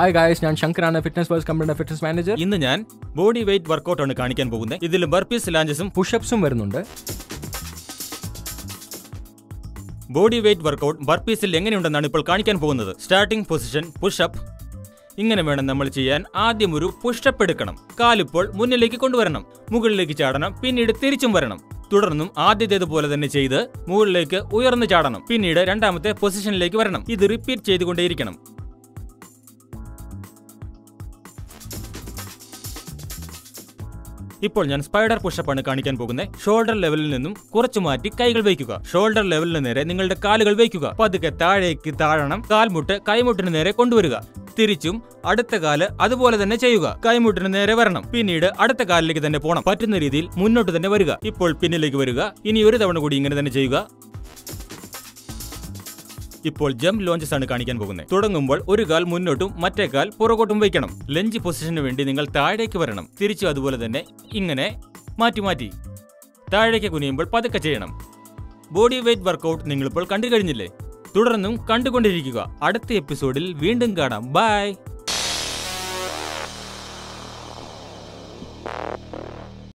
Hi guys, ഞാൻ ശങ്കറാണ്, fitness world കമ്പനിയുടെ fitness manager. ഇന്ന് ഞാൻ ബോഡി വെയിറ്റ് വർക്കൗട്ട് ആണ് കാണിക്കാൻ പോകുന്നത്. ഇതിൽ ബർപ്പീസ്, ലാഞ്ചസും പുഷപ്സും വരുന്നുണ്ട്. ബോഡി വെയിറ്റ് വർക്കൗട്ട് ബർപ്പീസിൽ എങ്ങനെയുണ്ടെന്നാണ് ഇപ്പോൾ കാണിക്കാൻ പോകുന്നത്. Starting position pushup. ഇങ്ങനെ വേണം നമ്മൾ ചെയ്യാൻ. ആദ്യം ഒരു പുഷപ്പ് എടുക്കണം. കാലിപ്പോൾ മുന്നിലേക്ക് കൊണ്ടുവരണം, മുകളിലേക്ക് ചാടണം, പിന്നീട് തിരിച്ചും വരണം. തുടർന്നും ആദ്യത്തേതുപോലെ തന്നെ ചെയ്ത് മുകളിലേക്ക് ഉയർന്നു ചാടണം, പിന്നീട് രണ്ടാമത്തെ പൊസിഷനിലേക്ക് വരണം. ഇത് റിപ്പീറ്റ് ചെയ്തുകൊണ്ടേയിരിക്കണം. ഇപ്പോൾ ഞാൻ സ്പൈഡർ പുഷപ്പ് ആണ് കാണിക്കാൻ പോകുന്നത്. ഷോൾഡർ ലെവലിൽ നിന്നും കുറച്ചു മാറ്റി കൈകൾ വയ്ക്കുക. ഷോൾഡർ ലെവലിന് നേരെ നിങ്ങളുടെ കാലുകൾ വയ്ക്കുക. പതുക്കെ താഴേക്ക് താഴണം. കാൽമുട്ട് കൈമുട്ടിന് നേരെ കൊണ്ടുവരിക. തിരിച്ചും അടുത്ത കാല് അതുപോലെ തന്നെ ചെയ്യുക. കൈമുട്ടിന് നേരെ വരണം, പിന്നീട് അടുത്ത കാലിലേക്ക് തന്നെ പോകണം. പറ്റുന്ന രീതിയിൽ മുന്നോട്ട് തന്നെ വരിക. ഇപ്പോൾ പിന്നിലേക്ക് വരിക. ഇനി ഒരു തവണ കൂടി ഇങ്ങനെ തന്നെ ചെയ്യുക. ഇപ്പോൾ ജംപ് ലോഞ്ചസ് ആണ് കാണിക്കാൻ പോകുന്നത്. തുടങ്ങുമ്പോൾ ഒരു കാൽ മുന്നോട്ടും മറ്റേ കാൽ പുറകോട്ടും വയ്ക്കണം. ലഞ്ച് പൊസിഷന് വേണ്ടി നിങ്ങൾ താഴേക്ക് വരണം. തിരിച്ചു അതുപോലെ തന്നെ ഇങ്ങനെ മാറ്റി മാറ്റി താഴേക്ക് കുനിയുമ്പോൾ പതുക്കെ ചെയ്യണം. ബോഡി വെയിറ്റ് വർക്കൗട്ട് നിങ്ങളിപ്പോൾ കണ്ടു കഴിഞ്ഞില്ലേ? തുടർന്നും കണ്ടുകൊണ്ടിരിക്കുക. അടുത്ത എപ്പിസോഡിൽ വീണ്ടും കാണാം. ബൈ.